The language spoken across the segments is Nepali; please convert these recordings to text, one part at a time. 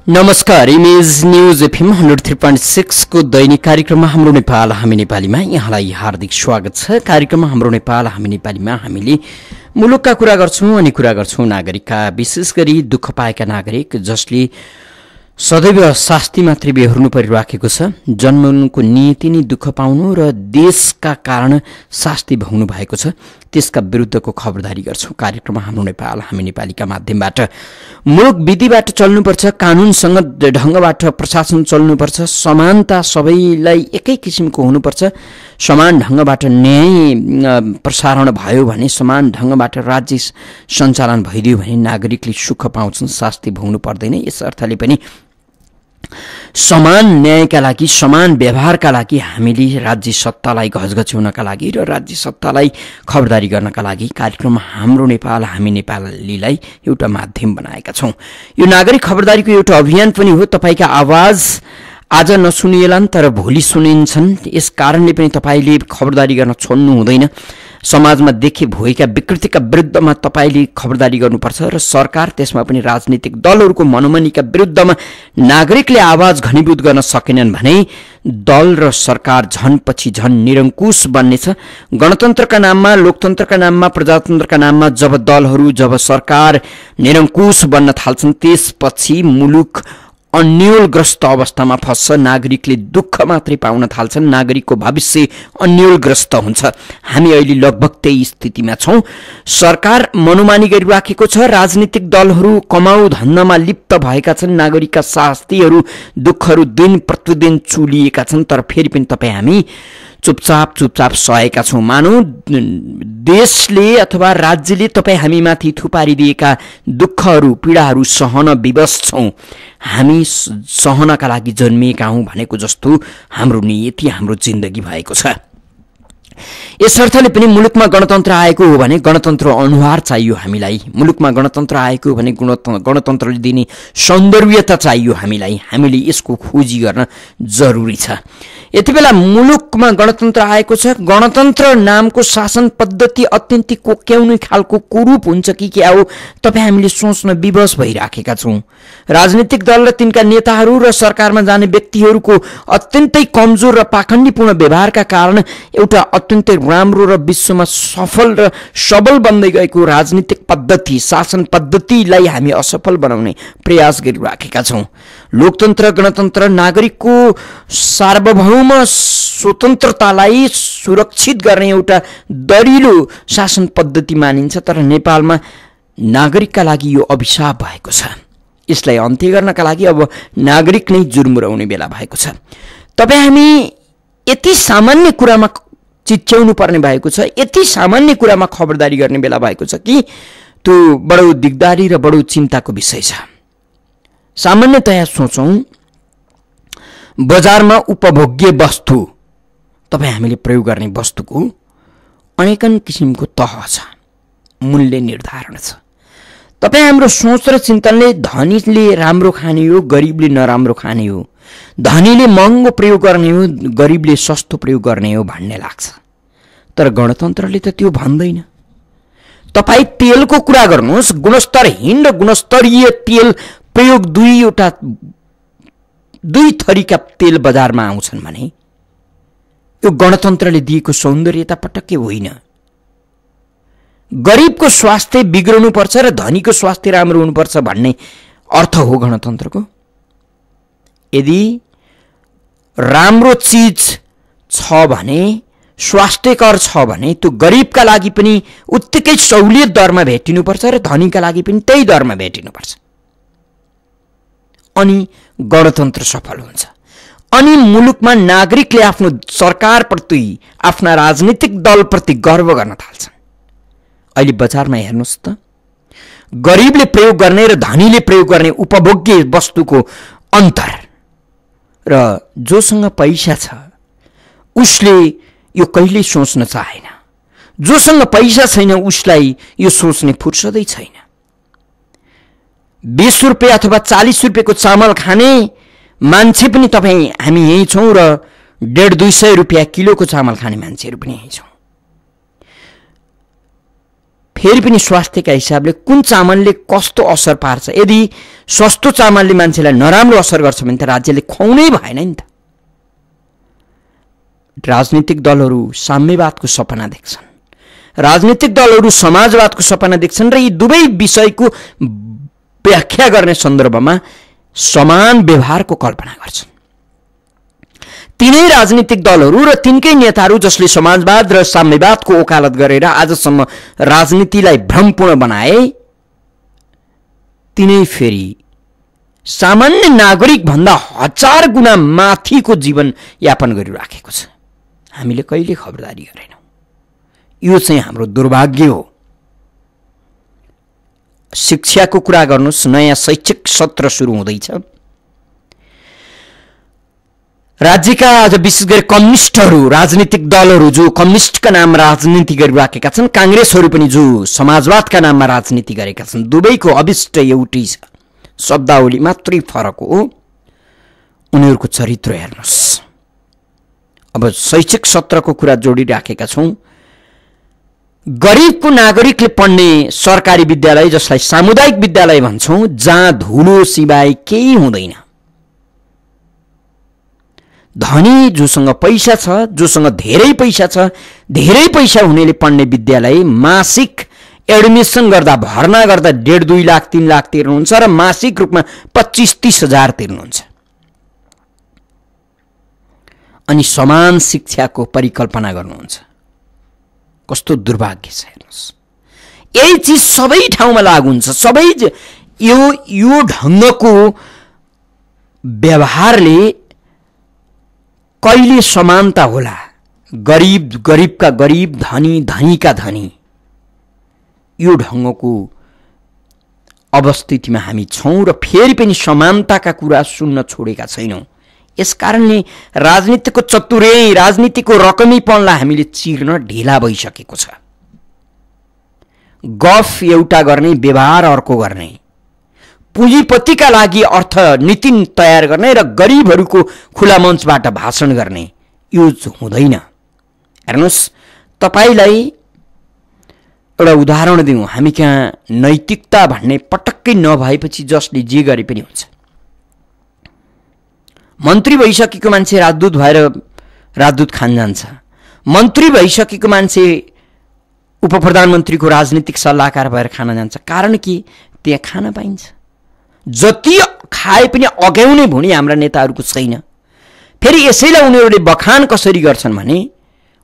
नमस्कार, इमेज न्यूज एफएम 103.6 को दैनिक कार्यक्रममा हाम्रो नेपाल हामी नेपालीमा यहाँलाई हार्दिक स्वागत छ। कार्यक्रममा हाम्रो नेपाल हामी नेपालीमा हामीले मुलुकका कुरा गर्छौं अनि कुरा गर्छौं नागरिकका, विशेष गरी दुःख पाएका नागरिक जसले सदैव शास्ति मात्रै बेहोर्नु परिराखेको छ। जन्मनुको नियति नै दुःख पाउनु र देशका कारण शास्ति भोग्नु भएको छ, त्यसका विरुद्धको खबरदारी गर्छौं। कार्यक्रममा हाम्रो नेपाल हामी नेपालीका माध्यमबाट मुलुक विधिबाट चल्नुपर्छ, कानूनसँग ढंगबाट प्रशासन चल्नुपर्छ, समानता सबैलाई एकै किसिमको हुनुपर्छ, समान ढंगबाट न्याय प्रसारण भयो भने, समान ढंगबाट राज्य सञ्चालन भइदियो भने नागरिकले सुख पाउँछन्, शास्ति भोग्नु पर्दैन। यस अर्थले पनि समान न्यायका लागि, समान व्यवहारका लागि हामीले राज्य सत्तालाई घचघच्याउनका लागि र राज्य सत्तालाई खबरदारी गर्नका लागि कार्यक्रममा हाम्रो नेपाल हामी नेपालीलाई एउटा माध्यम बनाएका छौं। यो नागरिक खबरदारीको एउटा अभियान पनि हो। तपाईका आवाज आज नसुनिएलान् तर भोलि सुनिन्छन्। यस कारणले पनि तपाईले खबरदारी गर्न छोड्नु हुँदैन। समाजमा देखे भएका विकृतिका विरुद्धमा तपाईले खबरदारी गर्नुपर्छ र सरकार, त्यसमा पनि राजनीतिक दलहरूको मनोमनीका विरुद्धमा नागरिकले आवाज घनीभूत गर्न सकेनन् भने दल र सरकार झन पछि झन निरंकुश बन्नेछ। गणतन्त्रका नाममा, लोकतन्त्रका नाममा, प्रजातन्त्रका नाममा जब दलहरू, जब सरकार निरंकुश बन्न थाल्छन्, त्यसपछि मुलुक अन्योलग्रस्त अवस्थामा फस्छ। नागरिकले दुःख मात्रै पाउन थाल्छन्, नागरिकको भविष्य अन्योलग्रस्त हुन्छ। हामी अहिले लगभग त्यही स्थितिमा छौं। सरकार मनोमानी गरिराखेको छ, राजनीतिक दलहरू कमाउ धन्दामा लिप्त भएका छन्, नागरिकका शास्तिहरू, दुःखहरू दिन प्रतिदिन चुलिएका छन्। तर फेरि पनि तपाई हामी चुपचाप सहेका छौं। मानौ देशले अथवा राज्यले तपाई हामीमाथि थुपारिदिएका दुःखहरू, पीडाहरू सहन विवश छौं। हामी सहनका लागि जन्मिएका हौं भनेको जस्तो हाम्रो नियति, हाम्रो जिन्दगी भएको छ। यस अर्थले पनि मुलुकमा गणतन्त्र आएको हो भने गणतन्त्र अनुहार चाहियो हामीलाई। मुलुकमा गणतन्त्र आएको हो भने गणतन्त्रले दिने सौन्दर्यता चाहियो हामीलाई। हामीले यसको खोजी गर्न जरुरी छ। यति बेला मुलुकमा गणतन्त्र आएको छ। गणतन्त्र नामको शासन पद्धति अत्यन्तै कोक्याउने खालको कुरूप हुन्छ कि क्या हो, तपाई हामीले सोच्न विवश भइराखेका छौं। राजनीतिक दल र तिनका नेताहरू र सरकारमा जाने व्यक्तिहरूको अत्यन्तै कमजोर र पाखण्डीपूर्ण व्यवहारका कारण एउटा अत्यन्तै राम्रो र विश्वमा सफल र सबल बन्दै गएको राजनीतिक पद्धति, शासन पद्धतिलाई हामी असफल बनाउने प्रयास गरिराखेका छौं। लोकतन्त्र, गणतन्त्र नागरिकको सार्वभौम स्वतन्त्रतालाई सुरक्षित गर्ने एउटा दरिलो शासन पद्धति मानिन्छ। तर नेपालमा नागरिकका लागि यो अभिशाप भएको छ। यसलाई अन्त्य गर्नका लागि अब नागरिक नै जुर्मुराउने बेला भएको छ। तपाई हामी यति सामान्य कुरामा चिच्याउनु पर्ने भएको छ, यति सामान्य कुरामा खबरदारी गर्ने बेला भएको छ कि त्यो बडो दिगदारी र बडो चिन्ताको विषय छ। सामान्यतया सोचौं, बजारमा उपभोग्य वस्तु, तपाई हामीले प्रयोग गर्ने वस्तुको अनेकन किसिमको तह छ, मूल्य निर्धारण छ। तपाई हाम्रो सोच र चिन्तनले धनीले राम्रो खाने हो, गरिबले नराम्रो खाने हो, धनीले महँगो प्रयोग गर्ने हो, गरिबले सस्तो प्रयोग गर्ने हो भन्ने लाग्छ। तर गणतन्त्रले त त्यो भन्दैन। तपाई तेलको कुरा गर्नुहोस्, गुणस्तरहीन र गुणस्तरीय तेल प्रयोग दुई थरीका तेल बजारमा आउँछन् भने यो गणतन्त्रले दिएको सौन्दर्यता पटक्कै होइन। गरिबको स्वास्थ्य बिग्रनु पर्छ र धनीको स्वास्थ्य राम्रो हुनुपर्छ भन्ने अर्थ हो गणतन्त्रको। यदि राम्रो चीज छ भने, स्वास्थ्यकर छ भने त्यो गरिबका लागि पनि उत्तिकै सहुलियत दरमा भेटिनुपर्छ र धनीका लागि पनि त्यही दरमा भेटिनुपर्छ। अनि गणतन्त्र सफल हुन्छ। अनि मुलुकमा नागरिकले आफ्नो सरकारप्रति, आफ्ना राजनीतिक दलप्रति गर्व गर्न थाल्छन्। अहिले बजारमा हेर्नुहोस् त, गरिबले प्रयोग गर्ने र धनीले प्रयोग गर्ने उपभोग्य वस्तुको अन्तर, र जोसँग पैसा छ उसले यो कहिल्यै सोच्न चाहेन, जोसँग पैसा छैन उसलाई यो सोच्ने फुर्सदै छैन। 20 रुपैयाँ अथवा 40 रुपैयाँको चामल खाने मान्छे पनि तपाई हामी यही छौं र 150-200 रुपैयाँ किलोको चामल खाने मान्छेहरू पनि यही छौं। फेरि पनि स्वास्थ्यका हिसाबले कुन चामलले कस्तो असर पार्छ। यदि सस्तो चामलले मान्छेलाई नराम्रो असर गर्छ भने त राज्यले खुवाउनै भएन नि त। राजनीतिक दलहरू साम्यवादको सपना देख्छन्, राजनीतिक दलहरू समाजवादको सपना देख्छन् र यी दुवै विषयको व्याख्या गर्ने सन्दर्भमा समान व्यवहारको कल्पना गर्छन्। तिनै राजनीतिक दलहरू र तिनकै नेताहरू जसले समाजवाद र साम्यवादको वकालत गरेर आजसम्म राजनीतिलाई भ्रमपूर्ण बनाए, तिनै फेरि सामान्य नागरिक भन्दा 1000 गुणा माथिको जीवन यापन गरिराखेको छ। हामीले कहिले खबरदारी गरेनौं। यो चाहिँ हाम्रो दुर्भाग्य हो। शिक्षाको कुरा गर्नुस्, नयाँ शैक्षिक सत्र सुरु हुँदैछ। राज्यका आज विशेष गरी कम्युनिस्टहरू, राजनीतिक दलहरू जो कम्युनिस्टका नाममा राजनीति गरिराखेका छन्, कांग्रेसहरू पनि जो समाजवादका नाममा राजनीति गरेका छन्, दुवैको अभिष्ट एउटै छ, शब्दावली मात्रै फरक हो, उनीहरूको चरित्र हेर्नुस्। अब शैक्षिक सत्रको कुरा जोडिराखेका छौं। गरिबको नागरिकले पढ्ने सरकारी विद्यालय, जसलाई सामुदायिक विद्यालय भन्छौं, जहाँ धुलो सिवाय केही हुँदैन। धनी जोसँग पैसा छ, जोसँग धेरै पैसा छ, धेरै पैसा हुनेले पढ्ने विद्यालय मासिक एडमिसन गर्दा, भर्ना गर्दा 1.5-2 लाख 3 लाख तिर्नुहुन्छ र मासिक रूपमा 25-30 हजार तिर्नुहुन्छ। अनि समान शिक्षाको परिकल्पना गर्नुहुन्छ। कस्तो दुर्भाग्य छ हेर्नुस्। यही चीज सबै ठाउँमा लागू हुन्छ। सबै यो ढंगको व्यवहारले कहिले समानता होला? गरिब गरिबका गरिब, धनी धनीका धनी, यो ढंगको अवस्थितिमा हामी छौं र फेरि पनि समानताका कुरा सुन्न छोडेका छैनौं। यसकारणले राजनीतिको चतुर्याई, राजनीतिको रकमीपनलाई हामीले चिर्न ढिला भइसकेको छ। गफ एउटा गर्ने, व्यवहार अर्को गर्ने, पुँजीपतिका लागि अर्थनीति तयार गर्ने र गरिबहरूको खुला मञ्चबाट भाषण गर्ने, यो हुँदैन। हेर्नुस्, तपाईलाई एउटा उदाहरण दिउँ। हामी कहाँ नैतिकता भन्ने पटक्कै नभएपछि जसले जे गरे पनि हुन्छ। मन्त्री भइसकेको मान्छे राजदूत भएर राजदूत खान जान्छ। मन्त्री भइसकेको मान्छे उपप्रधानमन्त्रीको राजनीतिक सल्लाहकार भएर खान जान्छ। कारण के? त्यहाँ खान पाइन्छ। जति खाए पनि अघ्याउने भुँडी हाम्रा नेताहरूको छैन। फेरि यसैलाई उनीहरूले बखान कसरी गर्छन् भने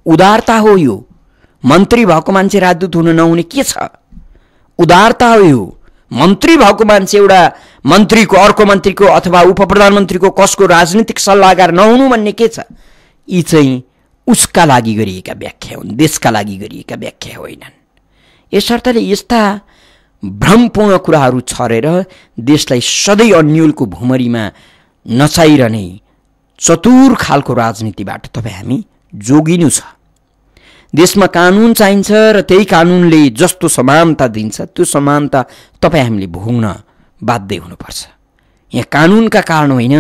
उदारता हो यो। मन्त्री भएको मान्छे राजदूत हुन नहुने के छ? उदारता हो यो। मन्त्री भएको मान्छे एउटा मन्त्रीको, अर्को मन्त्रीको अथवा उपप्रधानमन्त्रीको कसको राजनीतिक सल्लाहकार नहुनु भन्ने के छ? यी चाहिँ उसका लागि गरिएका व्याख्या हुन्, देशका लागि गरिएका व्याख्या होइनन्। यसर्थले यस्ता भ्रमपूर्ण कुराहरू छरेर देशलाई सधैँ अन्यलको भुमरीमा नचाइरहने चतुर खालको राजनीतिबाट तपाईँ हामी जोगिनु छ। देशमा कानुन चाहिन्छ र त्यही कानुनले जस्तो समानता दिन्छ त्यो समानता तपाईँ हामीले भोग्न बाध्य हुनुपर्छ। यहाँ कानुनका कारण होइन,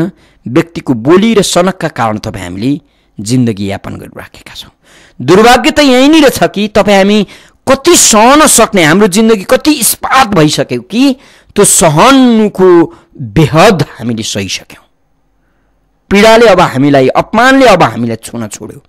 व्यक्तिको बोली र सनकका कारण तपाईँ हामीले जिन्दगी यापन गरिराखेका छौँ। दुर्भाग्य त यहीँनिर छ कि तपाईँ हामी कति सहन सक्ने, हाम्रो जिन्दगी कति इस्पात भइसक्यो कि त्यो सहनको बेहद हामीले सहिसक्यौँ। पीडाले अब हामीलाई, अपमानले अब हामीलाई छुन छोड्यो।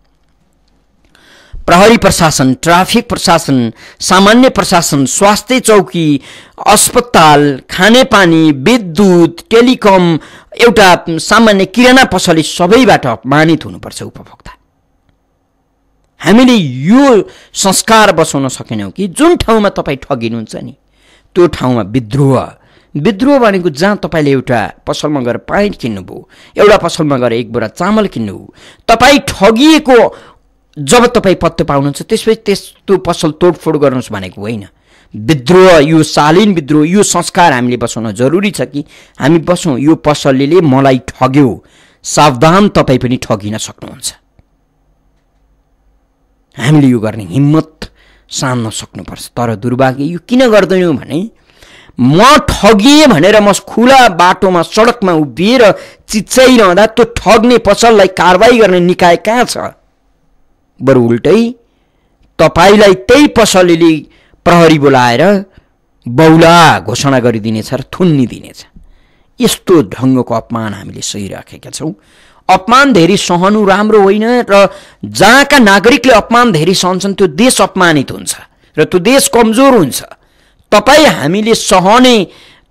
प्रहरी प्रशासन, ट्राफिक प्रशासन, सामान्य प्रशासन, स्वास्थ्य चौकी, अस्पताल, खानेपानी, विद्युत, टेलिकम, एउटा सामान्य किराना पसले सबैबाट अपमानित हुनुपर्छ उपभोक्ता। हामीले यो संस्कार बसाउन सकेनौँ कि जुन ठाउँमा तपाईँ ठगिनुहुन्छ नि त्यो ठाउँमा विद्रोह। विद्रोह भनेको जहाँ तपाईँले एउटा पसलमा गएर पानी किन्नुभयो, एउटा पसलमा गएर एक बोरा चामल किन्नुभयो, तपाईँ ठगिएको जब तपाईँ पत्तो पाउनुहुन्छ त्यसपछि त्यस्तो पसल तोडफोड गर्नुहोस् भनेको होइन। विद्रोह, यो शालीन विद्रोह, यो संस्कार हामीले बसाउन जरुरी छ कि हामी बसौँ। यो पसलले मलाई ठग्यो, सावधान, तपाईँ पनि ठगिन सक्नुहुन्छ। हामीले यो गर्ने हिम्मत सान्न सक्नुपर्छ। तर दुर्भाग्य यो किन गर्दैनौँ भने म ठगिएँ भनेर म खुला बाटोमा सडकमा उभिएर चिच्चाइरहँदा त्यो ठग्ने पसललाई कारबाही गर्ने निकाय कहाँ छ? बरु उल्टै तपाईलाई त्यही पसलले प्रहरी बोलाएर बौला घोषणा गरिदिनेछ र थुन्निदिनेछ। यस्तो ढङ्गको अपमान हामीले सहिराखेका छौँ। अपमान धेरै सहनु राम्रो होइन र जहाँका नागरिकले अपमान धेरै सहन्छन् त्यो देश अपमानित हुन्छ र त्यो देश कमजोर हुन्छ। हामीले सहने,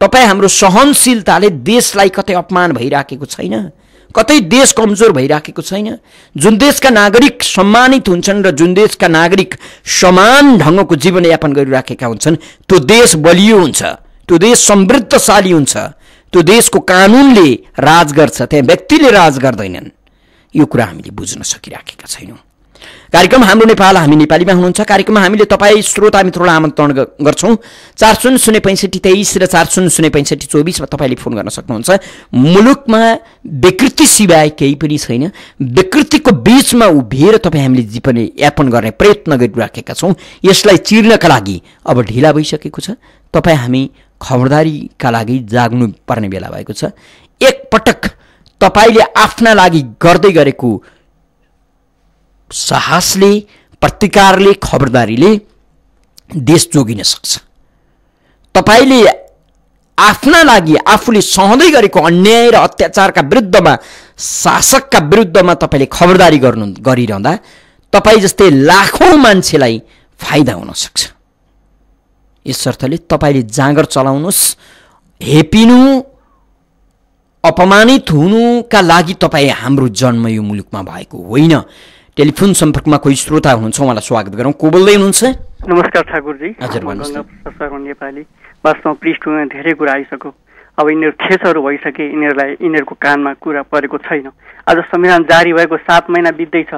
हाम्रो सहनशीलताले देशलाई कतै अपमान भइराखेको छैन, कतै देश कमजोर भइराखेको छैन। जुन देशका नागरिक सम्मानित हुन्छन् र जुन देशका नागरिक समान ढङ्गको जीवनयापन गरिराखेका हुन्छन् त्यो देश बलियो हुन्छ, त्यो देश समृद्धशाली हुन्छ, त्यो देशको कानुनले राज गर्छ, त्यहाँ व्यक्तिले राज गर्दैनन्। यो कुरा हामीले बुझ्न सकिराखेका छैनौँ। कार्यक्रम हाम्रो नेपाल, हामी नेपालीमा हुनुहुन्छ। कार्यक्रममा हामीले तपाईँ श्रोता मित्रलाई आमन्त्रण गर्छौँ। 40065323 र 40065324मा तपाईँले फोन गर्न सक्नुहुन्छ। मुलुकमा विकृति सिवाय केही पनि छैन। विकृतिको बीचमा उभिएर तपाईँ हामीले जीवनयापन गर्ने प्रयत्न गरिराखेका छौँ। यसलाई चिर्नका लागि अब ढिला भइसकेको छ। तपाईँ हामी खबरदारीका लागि जाग्नु पर्ने बेला भएको छ। एकपटक तपाईँले आफ्ना लागि गर्दै गरेको साहसले, प्रतिकारले, खबरदारीले देश जोगिन सक्छ। तपाईँले आफ्ना लागि आफूले सहँदै गरेको अन्याय र अत्याचारका विरुद्धमा, शासकका विरुद्धमा तपाईँले खबरदारी गरिरहँदा तपाईँ जस्तै लाखौँ मान्छेलाई फाइदा हुन सक्छ। यस अर्थले तपाईँले जाँगर चलाउनुहोस्। हेपिनु, अपमानित हुनुका लागि तपाईँ हाम्रो जन्म यो मुलुकमा भएको होइन। टेलिफोन सम्पर्कमा कोही श्रोता हुनुहुन्छ, उहाँलाई स्वागत गरौँ। को बोल्दै हुनुहुन्छ? नमस्कार ठाकुरजी। हजुर भन्नुहोस् न। नेपाली वास्तवमा पृष्ठभूमिमा धेरै कुरा आइसक्यो। अब यिनीहरू खेसहरू भइसके, यिनीहरूको कानमा कुरा परेको छैन। आज संविधान जारी भएको 7 महिना बित्दैछ।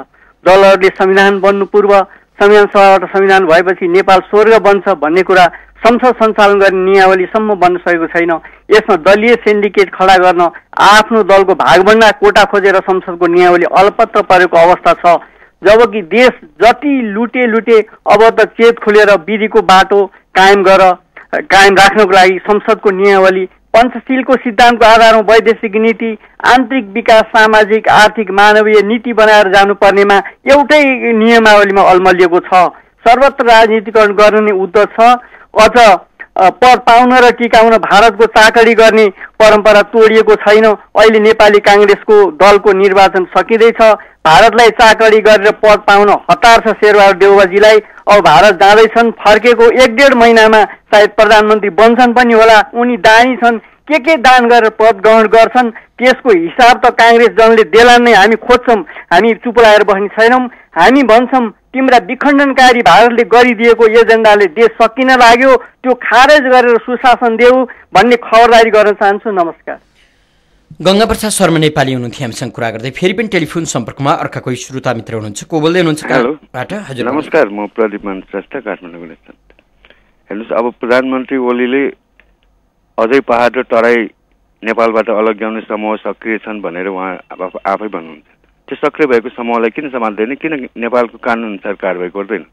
दलहरूले संविधान बन्नु पूर्व संविधान सभाबाट संविधान भएपछि नेपाल स्वर्ग बन्छ भन्ने कुरा संसद सञ्चालन गर्ने नियावलीसम्म बन्न सकेको छैन। यसमा दलीय सिन्डिकेट खडा गर्न आफ्नो दलको भागभन्डा कोटा खोजेर संसदको नियावली अलपत्र परेको अवस्था छ। जबकि देश जति लुटे अब त चेत खुलेर विधिको बाटो कायम राख्नको लागि संसदको नियावली, पञ्चशीलको सिद्धान्तको आधारमा वैदेशिक नीति, आन्तरिक विकास, सामाजिक आर्थिक मानवीय नीति बनाएर जानुपर्नेमा एउटै नियमावलीमा अल्मलिएको छ। सर्वत्र राजनीतिकरण गर्ने उद्देश्य छ। अझ पद पाउन र टिकाउन भारतको चाकरी गर्ने परम्परा तोडिएको छैन। अहिले नेपाली काङ्ग्रेसको दलको निर्वाचन सकिँदैछ। भारतलाई चाकरी गरेर पद पाउन हतार छ शेरबहादुर देउवाजीलाई। अब भारत जाँदैछन्, फर्केको 1-1.5 महिनामा सायद प्रधानमन्त्री बन्छन् पनि होला। उनी दानी छन्, के दान गरेर पद ग्रहण गर्छन् त्यसको हिसाब त काङ्ग्रेस जनले देला नै। हामी खोज्छौँ, हामी चुप लागेर बस्ने छैनौँ। हामी भन्छौँ तिम्रा विखण्डनकारी भारतले गरिदिएको एजेन्डाले देश सकिन लाग्यो, त्यो खारेज गरेर सुशासन देऊ भन्ने खबरदारी गर्न चाहन्छु। नमस्कार। गङ्गाप्रसाद शर्मा नेपाली हुनुहुन्थ्यो हामीसँग कुरा गर्दै। फेरि पनि टेलिफोन सम्पर्कमा अर्का कोही श्रोता मित्र हुनुहुन्छ। को बोल्दै हुनुहुन्छ? हजुर नमस्कार, म प्रदीप मान श्रेष्ठ, काठमाडौँबाट। हेर्नुहोस्, अब प्रधानमन्त्री ओलीले अझै पहाड र तराई नेपालबाट अलग ल्याउने समूह सक्रिय छन् भनेर उहाँ आफै भन्नुहुन्छ। त्यो सक्रिय भएको समूहलाई किन सम्हाल्दैन? किन नेपालको कानुन अनुसार कारवाही गर्दैन?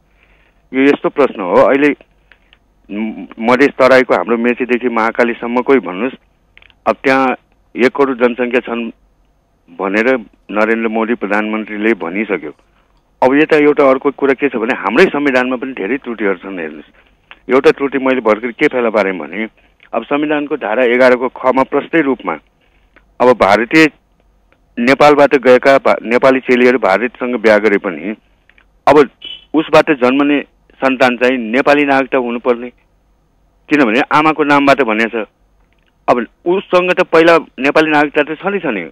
यो यस्तो प्रश्न हो। अहिले मधेस तराईको हाम्रो मेचीदेखि महाकालीसम्मकै भन्नुहोस्, अब त्यहाँ 1 करोड जनसङ्ख्या छन् भनेर नरेन्द्र मोदी प्रधानमन्त्रीले भनिसक्यो। अब यता एउटा अर्को कुरा के छ भने हाम्रै संविधानमा पनि धेरै त्रुटिहरू छन्। हेर्नुहोस्, एउटा त्रुटि मैले भर्खर के फेला पारेँ भने अब संविधानको धारा 11 को खमा प्रष्टै रूपमा अब भारतीय नेपालबाट गएका नेपाली चेलीहरू भारतसँग बिहा गरे पनि अब उसबाट जन्मने सन्तान चाहिँ नेपाली नागरिकता हुनुपर्ने, किनभने आमाको नामबाट भनेछ। अब उससँग त पहिला नेपाली नागरिकता त छँदैछ नि।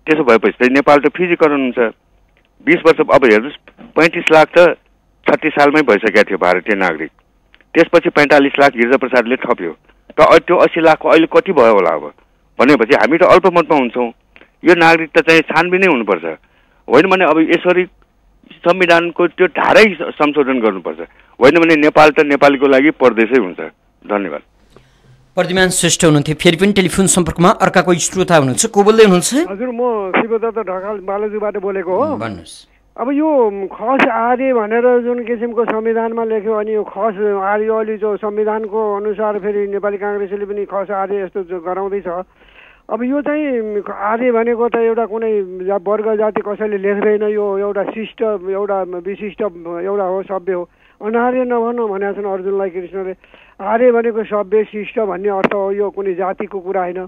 त्यसो भएपछि त नेपाल त फिजिकरण हुन्छ। 20 वर्ष, अब हेर्नुहोस् 35 लाख त 36 सालमै भइसकेको थियो भारतीय नागरिक। त्यसपछि 45 लाख गिरिजाप्रसादले थप्यो। त त्यो 80 लाखको अहिले कति भयो होला? अब भनेपछि हामी त अल्पमतमा हुन्छौँ। यो नागरिकता चाहिँ छानबिनै हुनुपर्छ, होइन भने अब यसरी संविधानको त्यो धारै संशोधन गर्नुपर्छ, होइन भने नेपाल त नेपालीको लागि परदेशै हुन्छ। धन्यवाद। प्रद्युमान श्रेष्ठ हुनुहुन्थ्यो। फेरि पनि टेलिफोन सम्पर्कमा अर्का कोही श्रोता हुनुहुन्छ। को बोल्दै हुनुहुन्छ? हजुर, म शिवदत्त ढकाल बालजुबाट बोलेको हो। भन्नुहोस्। अब यो खस आर्य भनेर जुन किसिमको संविधानमा लेख्यो, अनि यो खस आर्य अलि जो संविधानको अनुसार फेरि नेपाली काङ्ग्रेसले पनि खस आर्य यस्तो गराउँदैछ। अब यो चाहिँ आर्य भनेको त एउटा कुनै वर्ग जाति कसैले लेख्दैन, यो एउटा शिष्ट, एउटा विशिष्ट एउटा हो, सभ्य हो। अनार्य नभनौँ भनेका छन् अर्जुनलाई कृष्णले। आर्य भनेको सभ्य शिष्ट भन्ने अर्थ हो, यो कुनै जातिको कुरा होइन।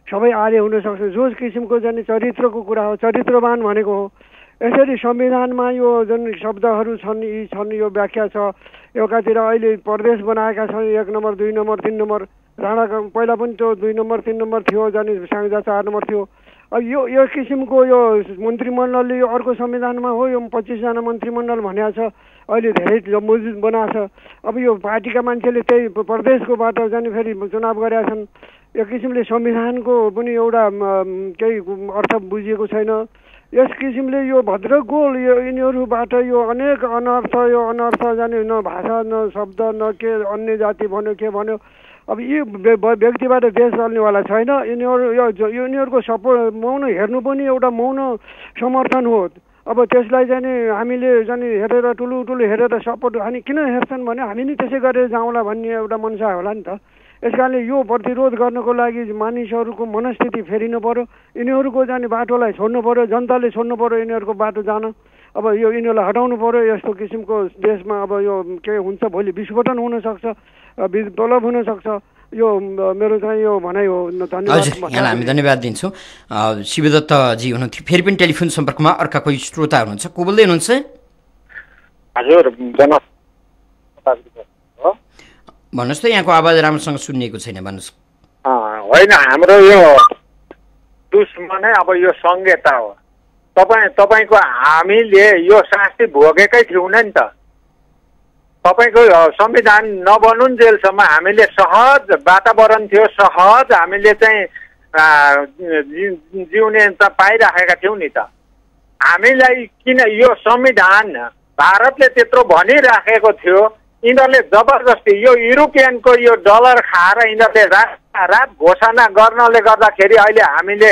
सबै आर्य हुन सक्छ, जो किसिमको जुन चरित्रको कुरा हो, चरित्रवान भनेको हो। यसरी संविधानमा यो जुन शब्दहरू छन् यी छन्, यो व्याख्या छ। एउटातिर अहिले प्रदेश बनाएका छन्, 1 नम्बर 2 नम्बर 3 नम्बर। राणाको पहिला पनि त्यो 2 नम्बर 3 नम्बर थियो, जाने साङ्जा 4 नम्बर थियो। अब यो किसिमको यो मन्त्रीमण्डलले यो अर्को संविधानमा हो यो 25 जना मन्त्रीमण्डल भनेको छ। अहिले धेरै मौजुद बनाएको छ। अब यो पार्टीका मान्छेले त्यही प्रदेशकोबाट जाने फेरि चुनाव गरेका छन्। यो किसिमले संविधानको पनि एउटा केही अर्थ बुझिएको छैन। यस किसिमले यो भद्रगोल यो यिनीहरूबाट यो अनेक अनर्थ जाने न भाषा न शब्द न के अन्य जाति भन्यो के भन्यो। अब यी व्यक्तिबाट देश चल्नेवाला छैन। यिनीहरूको सपोर्ट मौन हेर्नु पनि एउटा मौन समर्थन हो। अब त्यसलाई चाहिँ हामीले चाहिँ हेरेर ठुलो हेरेर सपोर्ट हामी किन हेर्छन् भने हामी नि त्यसै गरेर जाउँला भन्ने एउटा मनसा होला नि त। यस कारणले यो प्रतिरोध गर्नको लागि मानिसहरूको मनस्थिति फेरिनु पर्यो। यिनीहरूको जाने बाटोलाई छोड्नु पर्यो, जनताले छोड्नु पर्यो यिनीहरूको बाटो जान। अब यो यिनीहरूलाई हटाउनु पर्यो। यस्तो किसिमको देशमा अब यो के हुन्छ, भोलि विस्फोटन हुनसक्छ, विप्लव हुनसक्छ। यो मेरो चाहिँ यो भनाइ हो। हजुर, यहाँलाई हामी धन्यवाद दिन्छौँ। शिवदत्तजी हुनुहुन्थ्यो। फेरि पनि टेलिफोन सम्पर्कमा अर्का कोही श्रोता हुनुहुन्छ। को बोल्दै हुनुहुन्छ? हजुर, भन्नुहोस् त, यहाँको आवाज राम्रोसँग सुनिएको छैन, भन्नुहोस्। होइन, हाम्रो यो दुश्मनै अब यो संहिता हो। तपाईँको हामीले यो शास्ति भोगेकै थियौँ नि त। तपाईँको संविधान नबनुन्जेलसम्म हामीले सहज वातावरण थियो, सहज हामीले चाहिँ जिउने पाइराखेका थियौँ नि त। हामीलाई किन यो संविधान भारतले त्यत्रो भनिराखेको थियो, यिनीहरूले जबरजस्ती यो युरोपियनको यो डलर खाएर यिनीहरूले रात घोषणा गर्नले गर्दाखेरि अहिले हामीले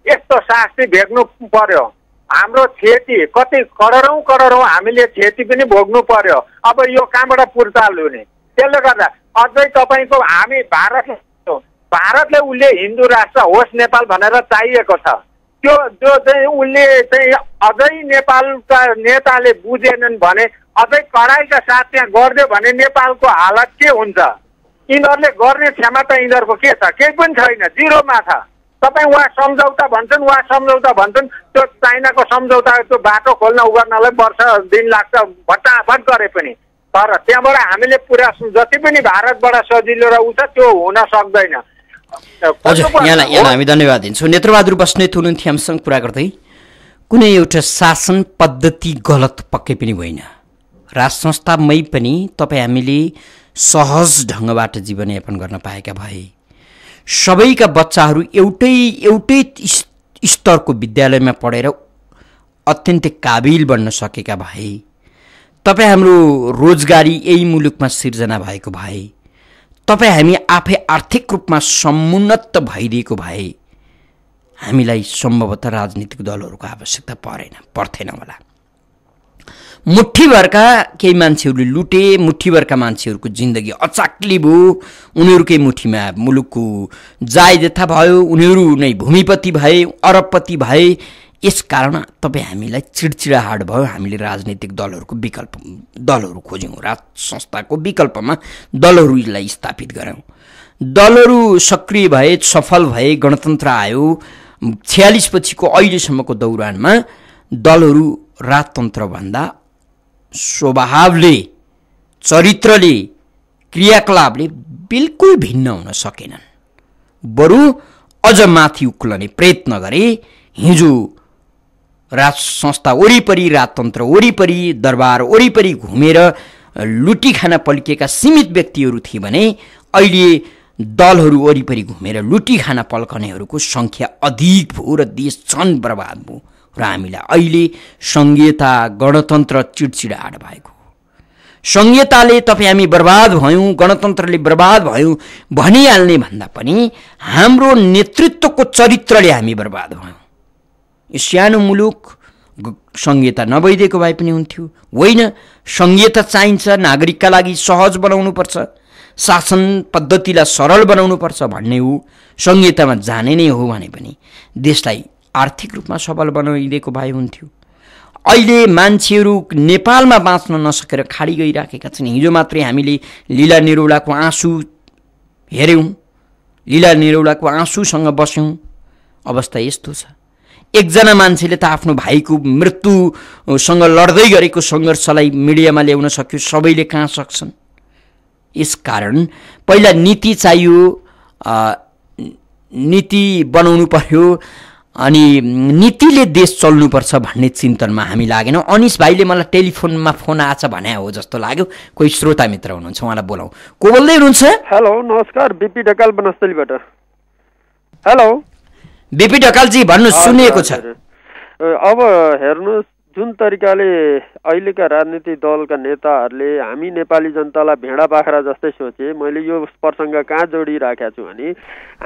यस्तो शास्ति भेट्नु पर्यो। हाम्रो क्षति कति करोडौँ हामीले क्षति पनि भोग्नु पर्यो। अब यो कहाँबाट पुर्ताल हुने? त्यसले गर्दा अझै तपाईँको हामी भारतले उसले हिन्दू राष्ट्र होस् नेपाल भनेर चाहिएको छ। त्यो जो चाहिँ उसले चाहिँ अझै नेपालका नेताले बुझेनन् भने, अझै कडाइका साथ त्यहाँ गरिदियो भने नेपालको हालत के हुन्छ? यिनीहरूले गर्ने क्षमता यिनीहरूको के छ? केही पनि छैन, जिरोमा छ। तपाईँ उहाँ सम्झौता भन्छन्, त्यो चाइनाको सम्झौता त्यो बाटो खोल्न उगर्नलाई वर्ष दिन लाग्छ भट्टाभट गरे पनि। तर त्यहाँबाट हामीले पुरा जति पनि भारतबाट सजिलो र उस त्यो हुन सक्दैन। हजुर, यहाँलाई हामी धन्यवाद दिन्छौँ। नेत्रबहादुर बस्नेत हुनुहुन्थ्यो हामीसँग कुरा गर्दै। कुनै एउटा शासन पद्धति गलत पक्कै पनि होइन। राज संस्थामै पनि तपाईँ हामीले सहज ढङ्गबाट जीवनयापन गर्न पाएका भए, सबैका बच्चाहरू एउटै स्तरको विद्यालयमा पढेर अत्यन्तै काबिल बन्न सकेका भए, तपाईँ हाम्रो रोजगारी यही मुलुकमा सिर्जना भएको भए, तपाईँ हामी आफै आर्थिक रूपमा समुन्नत भइदिएको भए, हामीलाई सम्भवतः राजनीतिक दलहरूको आवश्यकता पर्थेन होला। मुठ्ठीभरका केही मान्छेहरूले लुटे, मुठ्ठीभरका मान्छेहरूको जिन्दगी अचाक्ली भयो, उनीहरूकै मुठीमा मुलुकको जायदाता भयो, उनीहरू नै भूमिपति भए, अरबपति भए। यसकारण तपाईँ हामीलाई चिडचिडाहाट भयो। हामीले राजनीतिक दलहरू खोज्यौँ, राज संस्थाको विकल्पमा दलहरूलाई स्थापित गऱ्यौँ। दलहरू सक्रिय भए, सफल भए, गणतन्त्र आयो। 46 पछिको अहिलेसम्मको दौरानमा दलहरू राजतन्त्रभन्दा स्वभावले, चरित्रले, क्रियाकलापले बिल्कुल भिन्न हुन सकेनन्। बरु अझ माथि उक्लने प्रयत्न गरे। हिजो राज संस्था वरिपरि, राजतन्त्र वरिपरि, दरबार वरिपरि घुमेर लुटी खान पल्किएका सीमित व्यक्तिहरू थिए भने अहिले दलहरू वरिपरि घुमेर लुटी खान पल्कनेहरूको सङ्ख्या अधिक भयो र देश झन् बर्बाद भयो। र हामीलाई अहिले संघीयता, गणतन्त्र चिडचिडाहाट भएको। संघीयताले तपाईँ हामी बर्बाद भयौँ, गणतन्त्रले बर्बाद भयौँ भनिहाल्ने भन्दा पनि हाम्रो नेतृत्वको चरित्रले हामी बर्बाद भयौँ। यो सानो मुलुक संघीयता नभइदिएको भए पनि हुन्थ्यो। होइन, संघीयता चाहिन्छ, नागरिकका लागि सहज बनाउनुपर्छ, शासन पद्धतिलाई सरल बनाउनुपर्छ भन्ने हो। संघीयतामा जाने नै हो भने पनि देशलाई आर्थिक रूपमा सबल बनाइदिएको भए हुन्थ्यो। अहिले मान्छेहरू नेपालमा बाँच्न नसकेर खाडी गइराखेका छन्। हिजो मात्रै हामीले लीला निरौलाको आँसु हेऱ्यौँ, लीला निरौलाको आँसुसँग बस्यौँ। अवस्था यस्तो छ। एकजना मान्छेले त आफ्नो भाइको मृत्युसँग लड्दै गरेको सङ्घर्षलाई मिडियामा ल्याउन सक्यो, सबैले कहाँ सक्छन्? यसकारण पहिला नीति चाहियो, नीति बनाउनु पर्यो अनि नीतिले देश चल्नुपर्छ भन्ने चिन्तनमा हामी लागेनौँ। अनिस भाइले मलाई टेलिफोनमा फोन आछ भने हो जस्तो लाग्यो। कोही श्रोता मित्र हुनुहुन्छ, उहाँलाई बोलाउँ। को बोल्दै हुनुहुन्छ? हेलो नमस्कार, BP Dhakal बनस्थलीबाट। Hello BP Dhakalji भन्नुहोस्, सुनिएको छ। अब हेर्नुहोस्, जुन तरिकाले अहिलेका राजनीतिक दलका नेताहरूले हामी नेपाली जनतालाई भेडा बाख्रा जस्तै सोचे, मैले यो प्रसङ्ग कहाँ जोडिराखेको छु भने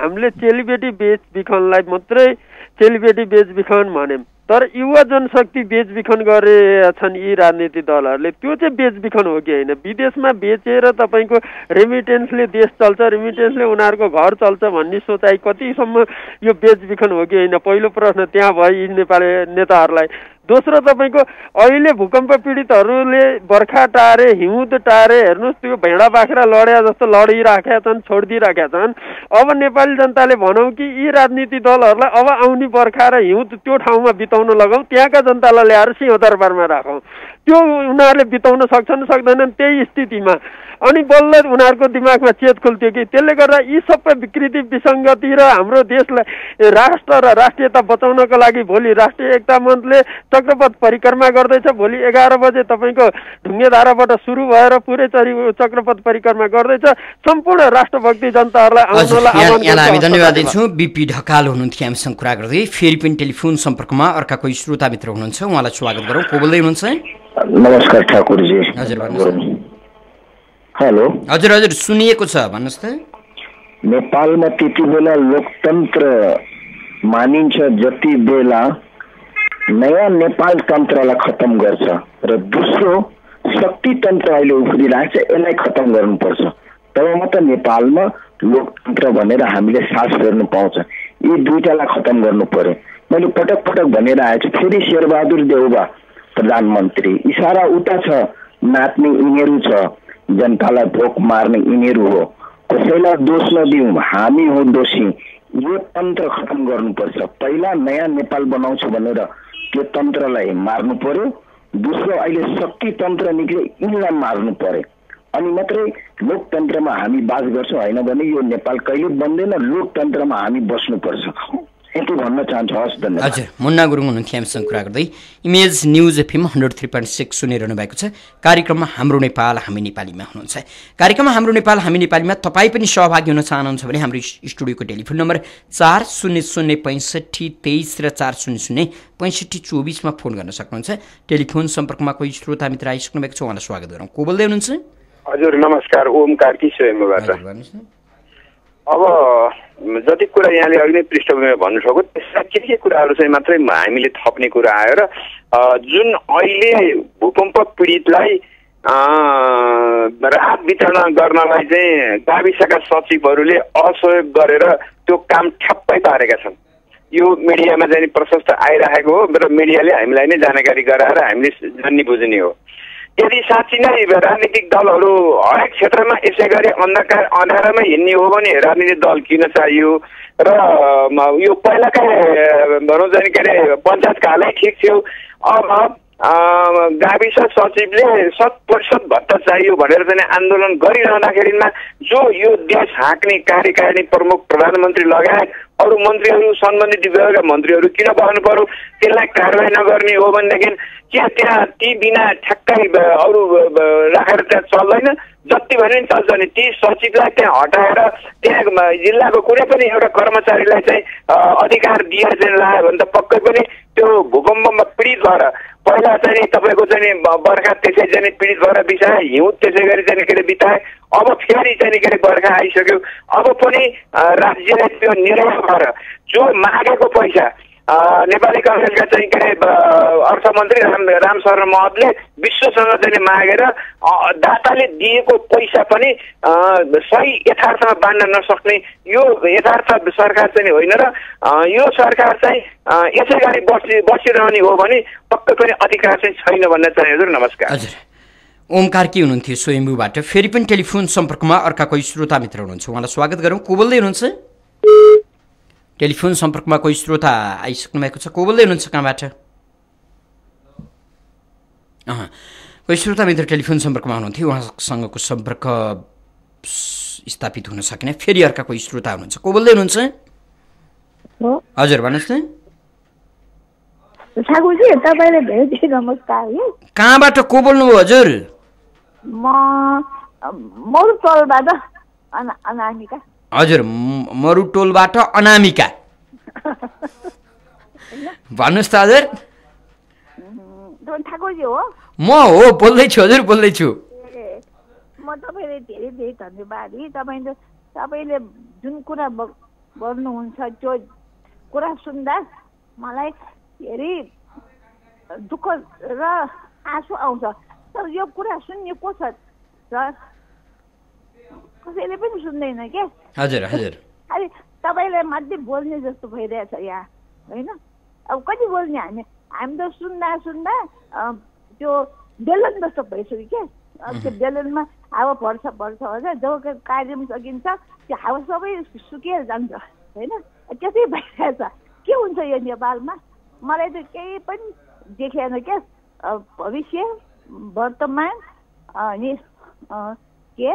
हामीले चेलीबेटी बेचबिखनलाई मात्रै चेलीबेटी बेचबिखन भन्यौँ, तर युवा जनशक्ति बेचबिखन गरेका छन् यी राजनीतिक दलहरूले। त्यो चाहिँ बेचबिखन हो कि होइन? विदेशमा बेचेर तपाईँको रेमिटेन्सले देश चल्छ, रेमिटेन्सले उनीहरूको घर चल्छ भन्ने सोचाइ कतिसम्म यो बेचबिखन हो कि होइन? पहिलो प्रश्न त्यहाँ भयो यी नेपाली नेताहरूलाई। दोस्रो, तपाईँको अहिले भूकम्प पीडितहरूले बर्खा टारे, हिउँद टारे, हेर्नुहोस् त्यो भेडा बाख्रा लड्या जस्तो लडिराखेका छन्, छोडिदिइराखेका छन्। अब नेपाली जनताले भनौँ कि यी राजनीतिक दलहरूलाई अब आउने बर्खा र हिउँद त्यो ठाउँमा बिताउन लगाउँ, त्यहाँका जनतालाई ल्याएर सिंहदरबारमा राखौँ। त्यो उनीहरूले बिताउन सक्छन् सक्दैनन् त्यही स्थितिमा। अनि बल्ल उनीहरूको दिमागमा चेत खुल्थ्यो कि त्यसले गर्दा यी सबै विकृति विसङ्गति र हाम्रो देशलाई राष्ट्र र राष्ट्रियता बचाउनको लागि भोलि राष्ट्रिय एकता मञ्चले चक्रपथ परिक्रमा गर्दैछ। भोलि 11 बजे तपाईँको ढुङ्गेधाराबाट सुरु भएर पुरै चक्रपथ परिक्रमा गर्दैछ। सम्पूर्ण राष्ट्रभक्ति जनताहरूलाई आउनलाई हामी धन्यवाद दिन्छौँ। बिपी ढकाल हुनुहुन्थ्यो हामीसँग कुरा गर्दै। फेरि पनि टेलिफोन सम्पर्कमा अर्का कोही श्रोता मित्र हुनुहुन्छ, उहाँलाई स्वागत गरौँ। को बोल्दै हुनुहुन्छ? नमस्कार ठाकुरजी। हजुर भन्नुहोस्। हेलो हजुर हजुर सुनिएको छ, भन्नुहोस् त। नेपालमा त्यति बेला लोकतन्त्र मानिन्छ जति बेला नयाँ नेपाल तन्त्रलाई खत्तम गर्छ र दोस्रो शक्ति तन्त्र अहिले उफ्रिरहेको छ, यसलाई खत्तम गर्नुपर्छ। तब मात्र नेपालमा लोकतन्त्र भनेर हामीले सास फेर्नु पाउँछ। यी दुईटालाई खत्तम गर्नु पर्यो। मैले पटक पटक भनेर आएको छु। फेरि शेरबहादुर देउबा प्रधानमन्त्री, इसारा उता छ, नाच्ने यिनीहरू छ, जनतालाई भोक मार्ने यिनीहरू हो। कसैलाई दोष नदिउँ, हामी हो दोषी। यो तन्त्र खत्तम गर्नुपर्छ। पहिला नयाँ नेपाल बनाउँछु भनेर त्यो तन्त्रलाई मार्नु पर्यो। दोस्रो अहिले शक्ति तन्त्र निक्ले, यिनलाई मार्नु पर्यो। अनि मात्रै लोकतन्त्रमा हामी बास गर्छौँ, होइन भने यो नेपाल कहिले बन्दैन। लोकतन्त्रमा हामी बस्नुपर्छ, यति भन्न चाहन्छु। हस्, धन्यवाद। हजुर, मुन्ना गुरुङ हुनुहुन्थ्यो हामीसँग कुरा गर्दै। इमेज न्युज एफएम 103.6 सुनिरहनु भएको छ। कार्यक्रममा हाम्रो नेपाल हामी नेपालीमा हुनुहुन्छ। कार्यक्रममा हाम्रो नेपाल हामी नेपालीमा तपाईँ पनि सहभागी हुन चाहनुहुन्छ भने हाम्रो स्टुडियोको टेलिफोन नम्बर 40065323 र 40065424 मा फोन गर्न सक्नुहुन्छ। टेलिफोन सम्पर्कमा कोही श्रोता मित्र आइसक्नु भएको छ, उहाँलाई स्वागत गरौँ। को बोल्दै हुनुहुन्छ? हजुर नमस्कार, ओम कार्की स्वयम्बाट। अब जति कुरा यहाँले अघि नै पृष्ठभूमिमा भन्नुभएको त्यसमा के कुराहरू चाहिँ मात्रै हामीले थप्ने कुरा आयो र जुन अहिले भूकम्प पीडितलाई राहत वितरण गर्नलाई चाहिँ गाविसका सचिवहरूले असहयोग गरेर त्यो काम ठ्याप्पै पारेका छन्। यो मिडियामा चाहिँ प्रशस्त आइरहेको हो र मिडियाले हामीलाई नै जानकारी गराएर हामीले जान्ने बुझ्ने हो। यदि साँच्ची नै राजनीतिक दलहरू हरेक क्षेत्रमा यसै गरी अन्धारमा हिँड्ने हो भने राजनीतिक दल किन चाहियो? र यो पहिलाकै भनौँ चाहिँ के अरे पञ्चायतका हालै ठिक थियो। अब गाविस सचिवले 100% भत्ता चाहियो भनेर चाहिँ आन्दोलन गरिरहँदाखेरिमा जो यो देश हाँक्ने कार्यकारिणी प्रमुख प्रधानमन्त्री लगायत अरू मन्त्रीहरू, सम्बन्धित विभागका मन्त्रीहरू किन बस्नु पर्यो? त्यसलाई कारवाही नगर्ने हो भनेदेखि के त्यहाँ ती बिना ठ्याक्कै अरू राखेर त्यहाँ चल्दैन? जति भने पनि चल्छ नि। ती सचिवलाई त्यहाँ हटाएर त्यहाँ जिल्लाको कुनै पनि एउटा कर्मचारीलाई चाहिँ अधिकार दिएर चाहिँ लाग्यो भने त पक्कै पनि त्यो भूकम्पमा पीडित भएर पहिला चाहिँ तपाईँको चाहिँ बर्खा त्यसै चाहिँ पीडित भएर बिताए, हिउँ त्यसै गरी चाहिँ के अरे बिताए। अब फेरि चाहिँ के अरे बर्खा आइसक्यो। अब पनि राज्यले त्यो निर्णय गरेर जो मागेको पैसा नेपाली कांग्रेसका चाहिँ के अरे अर्थमन्त्री रामशरण महतले विश्वसँग चाहिँ मागेर दाताले दिएको पैसा पनि सही यथार्थमा बाँड्न नसक्ने यो यथार्थ सरकार चाहिँ होइन र यो सरकार चाहिँ यसै गरी बसिरहने हो भने पक्कै पनि अधिकार चाहिँ छैन भन्न चाहे। हजुर नमस्कार। हजुर ओमकार के हुनुहुन्थ्यो स्वयम्भूबाट। फेरि पनि टेलिफोन सम्पर्कमा अर्का कोही श्रोता मित्र हुनुहुन्छ, उहाँलाई स्वागत गरौँ। को बोल्दै हुनुहुन्छ? टेलिफोन सम्पर्कमा कोही श्रोता आइसक्नु भएको छ। को बोल्दै हुनुहुन्छ, कहाँबाट? कोही श्रोता मित्र टेलिफोन सम्पर्कमा हुनुहुन्थ्यो, उहाँसँगको सम्पर्क स्थापित हुन सकेन। फेरि अर्का कोही श्रोता हुनुहुन्छ। को बोल्दै हुनुहुन्छ? हजुर भन्नुहोस् न। ठाकुरजी तपाईँलाई धेरै धेरै नमस्कार। कहाँबाट को बोल्नुभयो हजुर? म मरुटोलबाट अनामिका। हजुर मरुटोलबाट अनामिका। भन्नुहोस् त हजुर। ठाकुरजी हो? म हो, बोल्दैछु हजुर, बोल्दैछु। म तपाईँलाई धेरै धेरै धन्यवाद। तपाईँले जुन कुरा गर्नुहुन्छ त्यो कुरा सुन्दा मलाई धेरै दुःख र आँसु आउँछ। तर यो कुरा सुन्ने को छ सर? कसैले पनि सुन्दैन के। हजुर हजुर। अरे तपाईँलाई मात्रै बोल्ने जस्तो भइरहेछ यहाँ, होइन? अब कति बोल्ने हामी त सुन्दा सुन्दा त्यो बेलन जस्तो भइसक्यो के। त्यो बेलनमा हावा पर्छ होइन, जब कार्यक्रम सकिन्छ त्यो हावा सबै सुकेर जान्छ, होइन? त्यसै भइरहेछ। के हुन्छ यो नेपालमा? मलाई त केही पनि देखेन क्या। भविष्य, वर्तमान अनि के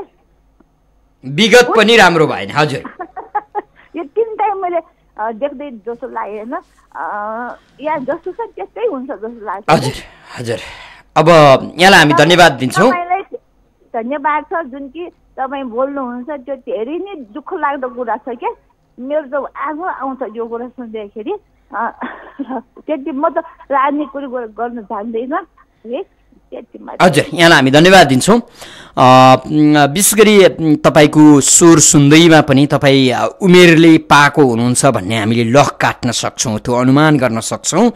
विगत पनि राम्रो भएन। हजुर यो तिनटै मैले देख्दै जस्तो लागेन। यहाँ जस्तो छ त्यस्तै हुन्छ जस्तो लाग्छ। हजुर हजुर। अब यहाँलाई हामी धन्यवाद दिन्छौँ। तपाईँलाई धन्यवाद छ जुन कि तपाईँ बोल्नुहुन्छ, त्यो धेरै नै दुःख लाग्दो कुरा छ क्या। मेरो त आगो आउँछ यो कुरा सुन्दाखेरि। त्यति म त राजनीति गर्न जान्दैन है। हजुर यहाँलाई हामी धन्यवाद दिन्छौँ। विशेष गरी तपाईँको स्वर सुन्दैमा पनि तपाईँ उमेरले पाएको हुनुहुन्छ भन्ने हामीले लख काट्न सक्छौँ, त्यो अनुमान गर्न सक्छौँ।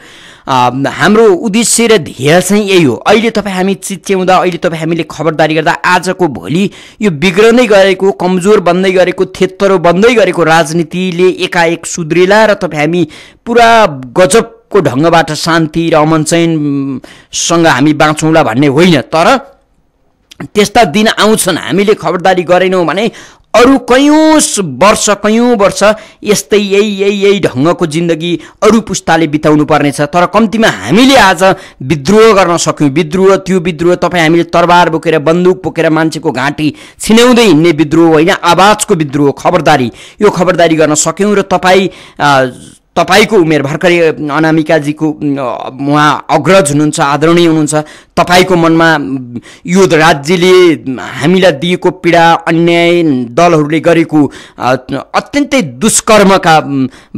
हाम्रो उद्देश्य र ध्येय चाहिँ यही हो। अहिले तपाईँ हामी चिच्याउँदा, अहिले तपाईँ हामीले खबरदारी गर्दा आजको भोलि यो बिग्रँदै गरेको, कमजोर बन्दै गरेको, थेत्तरो बन्दै गरेको राजनीतिले एकाएक सुध्रेला र तपाईँ हामी पुरा गजब को ढङ्गबाट शान्ति र अमनचैनसँग हामी बाँचौँला भन्ने होइन। तर त्यस्ता दिन आउँछन्, हामीले खबरदारी गरेनौँ भने अरू कयौँ वर्ष यस्तै यही ढङ्गको जिन्दगी अरू पुस्ताले बिताउनु पर्नेछ। तर कम्तीमा हामीले आज विद्रोह गर्न सक्यौँ। त्यो विद्रोह तपाईँ हामीले तरबार बोकेर, बन्दुक बोकेर मान्छेको घाँटी छिन्याउँदै हिँड्ने विद्रोह होइन, आवाजको विद्रोह, खबरदारी। यो खबरदारी गर्न सक्यौँ र तपाईको उमेर भर्खरै अनामिकाजीको उहाँ अग्रज हुनुहुन्छ, आदरणीय हुनुहुन्छ। तपाईको मनमा यो राज्यले हामीलाई दिएको पीडा, अन्याय, दलहरूले गरेको अत्यन्तै दुष्कर्मका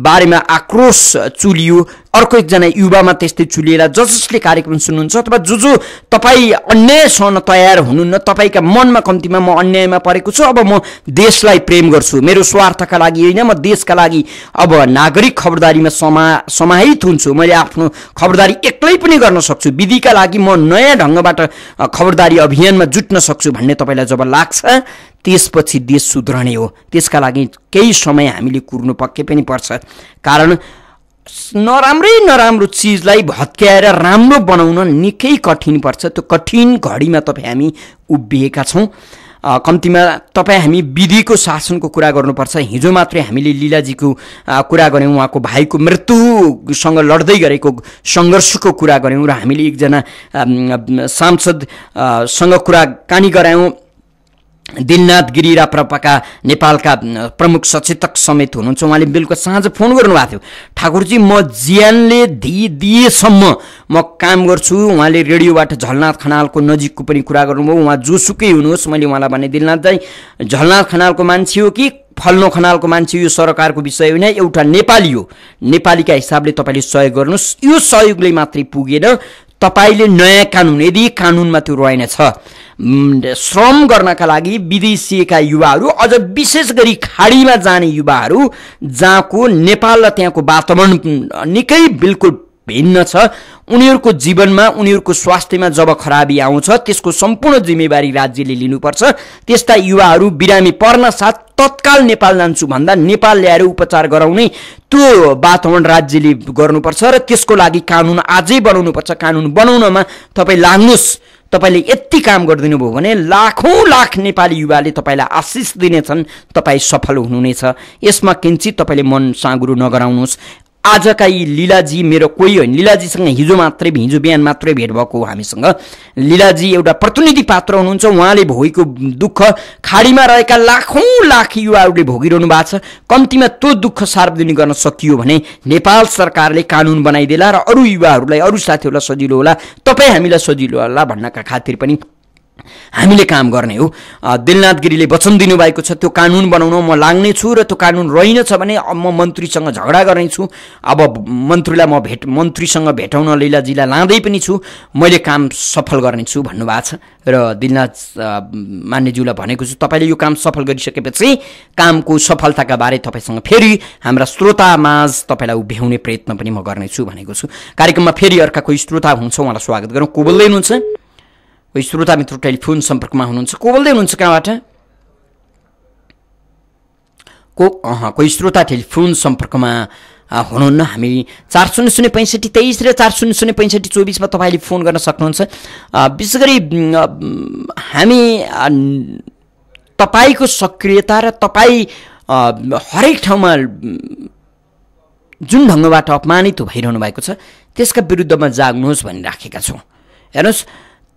बारेमा आक्रोश चुलियो। अर्को एकजना युवामा त्यस्तै चुलिएला। जसले कार्यक्रम सुन्नुहुन्छ अथवा जो तपाईँ अन्याय सहन तयार हुनुहुन्न, तपाईँका मनमा कम्तीमा म अन्यायमा परेको छु, अब म देशलाई प्रेम गर्छु, मेरो स्वार्थका लागि होइन, म देशका लागि अब नागरिक खबरदारीमा समाहित हुन्छु, मैले आफ्नो खबरदारी एक्लै पनि गर्न सक्छु, विधिका लागि म नयाँ ढङ्गबाट खबरदारी अभियानमा जुट्न सक्छु भन्ने तपाईँलाई जब लाग्छ, त्यसपछि देश सुध्रने हो। त्यसका लागि केही समय हामीले कुर्नु पक्कै पनि पर्छ। कारण नराम्रो चिजलाई भत्क्याएर राम्रो बनाउन निकै कठिन पर्छ। त्यो कठिन घडीमा तपाईँ हामी उभिएका छौँ। कम्तीमा तपाईँ हामी विधिको शासनको कुरा गर्नुपर्छ। हिजो मात्रै हामीले लीलाजीको कुरा गऱ्यौँ, उहाँको भाइको मृत्युसँग लड्दै गरेको सङ्घर्षको कुरा गऱ्यौँ र हामीले एकजना सांसदसँग कुराकानी गरायौँ। दिलनाथ गिरी राप्रपाका नेपालका प्रमुख सचेतक समेत हुनुहुन्छ। उहाँले बेलुका साँझ फोन गर्नुभएको थियो, ठाकुरजी म ज्यानले दिएसम्म म काम गर्छु। उहाँले रेडियोबाट झलनाथ खनालको नजिकको पनि कुरा गर्नुभयो। उहाँ जोसुकै हुनुहोस्, मैले उहाँलाई भने दिलनाथ दाइ झलनाथ खनालको मान्छे हो कि फल्नो खनालको मान्छे, यो सरकारको विषय होइन, एउटा नेपाली हो। नेपालीका हिसाबले तपाईँले सहयोग गर्नुहोस्। यो सहयोगले मात्रै पुगेन, तपाईँले नयाँ कानुन, यदि कानुनमा त्यो रहेनछ श्रम गर्नका लागि विदेशिएका युवाहरू, अझ विशेष गरी खाडीमा जाने युवाहरू जहाँको नेपाल र त्यहाँको वातावरण निकै बिल्कुल भिन्न छ, उनीहरूको जीवनमा उनीहरूको स्वास्थ्यमा जब खराबी आउँछ त्यसको सम्पूर्ण जिम्मेवारी राज्यले लिनुपर्छ। त्यस्ता युवाहरू बिरामी पर्न साथ तत्काल नेपाल जान्छु भन्दा नेपाल ल्याएर उपचार गराउने त्यो वातावरण राज्यले गर्नुपर्छ र त्यसको लागि कानुन आजै बनाउनुपर्छ। कानुन बनाउनमा तपाईँ लाग्नुहोस्, तपाईले यति काम गरिदिनु भयो भने लाखौं लाख नेपाली युवाले तपाईलाई आशिष दिनेछन्, तपाईँ सफल हुनुहुनेछ। यसमा किञ्चित तपाईले मन साँगुरो नगराउनुहोस्। आजका यी लीलाजी मेरो कोही होइन, लीलाजीसँग हिजो बिहान मात्रै भेट भएको हामीसँग। लीलाजी एउटा प्रतिनिधि पात्र हुनुहुन्छ, उहाँले भोगेको दुःख खाडीमा रहेका लाखौं लाख युवाहरूले भोगिरहनु भएको छ। कम्तीमा त्यो दुःख सार्वजनिक गर्न सकियो भने नेपाल सरकारले कानुन बनाइदेला र अरू युवाहरूलाई, अरू साथीहरूलाई सजिलो होला, तपाईँ हामीलाई सजिलो होला भन्नका खातिर पनि हामीले काम गर्ने हो। दिलनाथ गिरीले वचन दिनुभएको छ त्यो कानुन बनाउन म लाग्ने छु र त्यो कानुन रहेनछ भने म मन्त्रीसँग झगडा गर्नेछु। अब मन्त्रीसँग भेटाउन लीलाजीलाई लाँदै पनि छु, मैले काम सफल गर्नेछु भन्नुभएको छ र दिलनाथ मान्यज्यूलाई भनेको छु तपाईँले यो काम सफल गरिसकेपछि कामको सफलताका बारे तपाईँसँग फेरि हाम्रा श्रोतामाझ तपाईँलाई उभ्याउने प्रयत्न पनि म गर्नेछु भनेको छु। कार्यक्रममा फेरि अर्का कोही श्रोता हुनुहुन्छ, उहाँलाई स्वागत गरौँ। को बोल्दै हुनुहुन्छ? कोही श्रोता मित्र टेलिफोन सम्पर्कमा हुनुहुन्छ, को बोल्दै हुनुहुन्छ कहाँबाट? कोही श्रोता टेलिफोन सम्पर्कमा हुनुहुन्न। हामी 40065323 र 40065324 तपाईँले फोन गर्न सक्नुहुन्छ। विशेष गरी हामी तपाईँको सक्रियता र तपाईँ हरेक ठाउँमा जुन ढङ्गबाट अपमानित भइरहनु भएको छ त्यसका विरुद्धमा जाग्नुहोस् भनिराखेका छौँ। हेर्नुहोस्,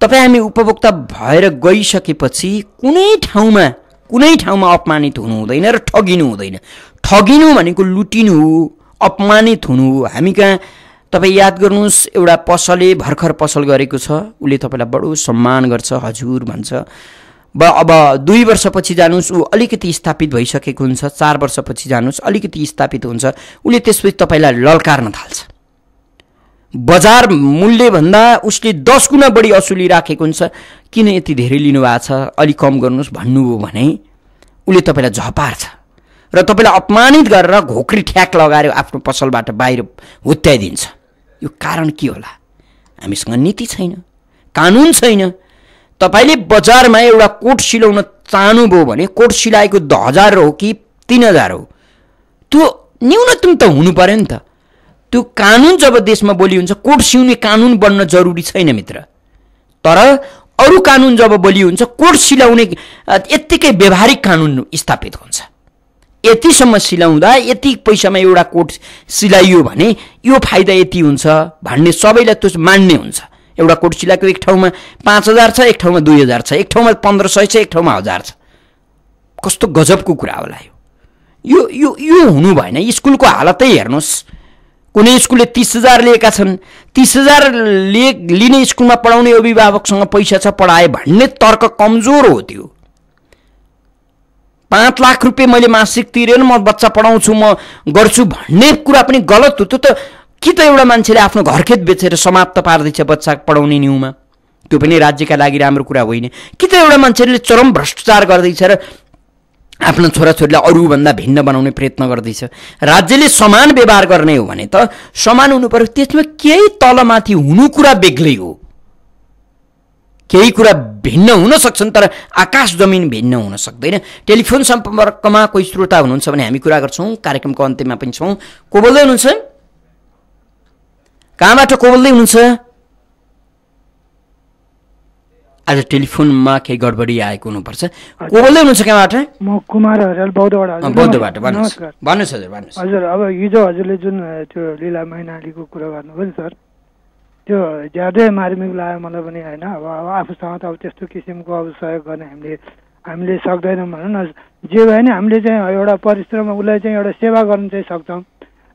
तपाईँ हामी उपभोक्ता भएर गइसकेपछि कुनै ठाउँमा अपमानित हुनु हुँदैन र ठगिनु हुँदैन। ठगिनु भनेको लुटिनु हो, अपमानित हुनु हो। हामी कहाँ तपाईँ याद गर्नुहोस्, एउटा पसलले भर्खर पसल गरेको छ, उसले तपाईँलाई बडो सम्मान गर्छ, हजुर भन्छ। अब 2 वर्षपछि जानुहोस् ऊ अलिकति स्थापित भइसकेको हुन्छ, 4 वर्षपछि जानुहोस् अलिकति स्थापित हुन्छ, उसले त्यसपछि तपाईँलाई ललकार्न थाल्छ। बजार मूल्यभन्दा उसले 10 गुणा बढी असुली राखेको हुन्छ। किन यति धेरै लिनुभएको छ, अलिक कम गर्नुहोस् भन्नुभयो भने उसले तपाईँलाई झपार्छ र तपाईँलाई अपमानित गरेर घोक्री ठ्याक लगाएर आफ्नो पसलबाट बाहिर हुत्याइदिन्छ। यो कारण के होला? हामीसँग नीति छैन, कानुन छैन। तपाईँले बजारमा एउटा कोट सिलाउन चाहनुभयो भने कोट सिलाएको 1000 हो कि 3000 हो, त्यो न्यूनतम त हुनु पर्यो नि त। त्यो कानुन जब देशमा बोली हुन्छ, कोट सिउने कानुन बन्न जरुरी छैन मित्र, तर अरू कानुन जब बोली हुन्छ कोट सिलाउने यत्तिकै व्यावहारिक कानुन स्थापित हुन्छ। यतिसम्म सिलाउँदा यति पैसामा एउटा कोट सिलाइयो भने यो फाइदा यति हुन्छ भन्ने सबैलाई त्यो मान्ने हुन्छ। एउटा कोट सिलाएको एक ठाउँमा 5000 छ, एक ठाउँमा 2000 छ, एक ठाउँमा 1500 छ, एक ठाउँमा 1000 छ। कस्तो गजबको कुरा होला यो। यो हुनु भएन। स्कुलको हालतै हेर्नुहोस्, कुनै स्कुलले 30,000 लिएका छन्, 30,000 लिने स्कुलमा पढाउने अभिभावकसँग पैसा छ पढाए भन्ने तर्क कमजोर हो। त्यो 5 लाख रुपियाँ मैले मासिक तिरेर म बच्चा पढाउँछु, म गर्छु भन्ने कुरा पनि गलत हो। त्यो त कि त एउटा मान्छेले आफ्नो घरखेत बेचेर समाप्त पार्दैछ बच्चा पढाउने न्युमा, त्यो पनि राज्यका लागि राम्रो कुरा होइन। कि त एउटा मान्छेले चरम भ्रष्टाचार गर्दैछ र आफ्नो छोराछोरीलाई अरूभन्दा भिन्न बनाउने प्रयत्न गर्दैछ। राज्यले समान व्यवहार गर्ने हो भने त समान हुनु पर्यो। त्यसमा केही तलमाथि हुनु कुरा बेग्लै हो। केही कुरा भिन्न हुन सक्छन् तर आकाश जमिन भिन्न हुन सक्दैन। टेलिफोन सम्पर्कमा कोही श्रोता हुनुहुन्छ भने हामी कुरा गर्छौँ। कार्यक्रमको अन्त्यमा पनि छौँ। को बोल्दै हुनुहुन्छ? कहाँबाट को बोल्दै हुनुहुन्छ? आज टेलिफोनमा केही गडबडी आएको हुनुपर्छ। को बोल्दै हुनुहुन्छ कहाँबाट? म कुमार हरियाल बौद्धबाट। बौद्धबाट भन्नुहोस् हजुर, भन्नुहोस् हजुर। अब हिजो हजुरले जुन त्यो लीला मैनालीको कुरा गर्नुभयो नि सर, त्यो ज्यादै मार्मिक लाग्यो मलाई पनि होइन। अब आफूसँग त अब त्यस्तो किसिमको अब सहयोग गर्ने हामीले सक्दैनौँ भनौँ न। जे भए नि हामीले चाहिँ एउटा परिश्रम उसलाई चाहिँ एउटा सेवा गर्न चाहिँ सक्छौँ।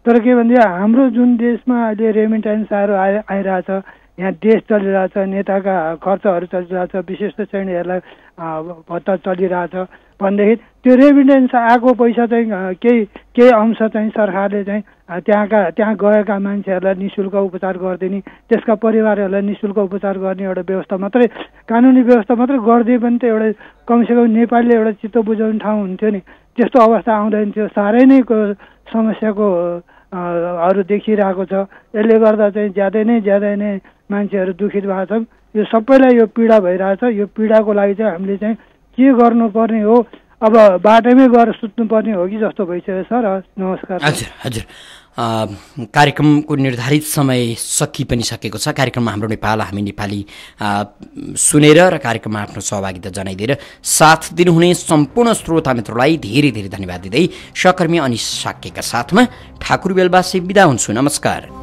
तर के भन्छ, हाम्रो जुन देशमा अहिले रेमिटेन्सहरू आइरहेछ, यहाँ देश चलिरहेछ, नेताका खर्चहरू चलिरहेछ, विशिष्ट श्रेणीहरूलाई भत्ता चलिरहेछ भनेदेखि त्यो रेमिटेन्स आएको पैसा चाहिँ केही अंश चाहिँ सरकारले चाहिँ त्यहाँ गएका मान्छेहरूलाई निःशुल्क उपचार गरिदिने, त्यसका परिवारहरूलाई निःशुल्क उपचार गर्ने एउटा व्यवस्था मात्रै, कानुनी व्यवस्था मात्रै गरिदिए पनि त एउटा कमसेकम नेपालले एउटा चित्त बुझाउने ठाउँ हुन्थ्यो नि। त्यस्तो अवस्था आउँदैन थियो। साह्रै नै समस्याको हरू देखिरहेको छ। यसले गर्दा चाहिँ ज्यादै नै मान्छेहरू दुखित भएको छन्। यो सबैलाई यो पीडा भइरहेछ। यो पीडाको लागि चाहिँ हामीले चाहिँ के गर्नुपर्ने हो, अब बाटैमै गएर सुत्नुपर्ने हो कि जस्तो भइसक्यो सर। नमस्कार। हजुर हजुर, कार्यक्रमको निर्धारित समय सकि पनि सकेको छ। कार्यक्रममा हाम्रो नेपाल हामी नेपाली सुनेर र कार्यक्रममा आफ्नो सहभागिता जनाइदिएर साथ दिनुहुने सम्पूर्ण श्रोता मित्रलाई धेरै धेरै धन्यवाद दिँदै सहकर्मी अनिस साक्यका साथमा ठाकुर बेलबासी बिदा हुन्छु। नमस्कार।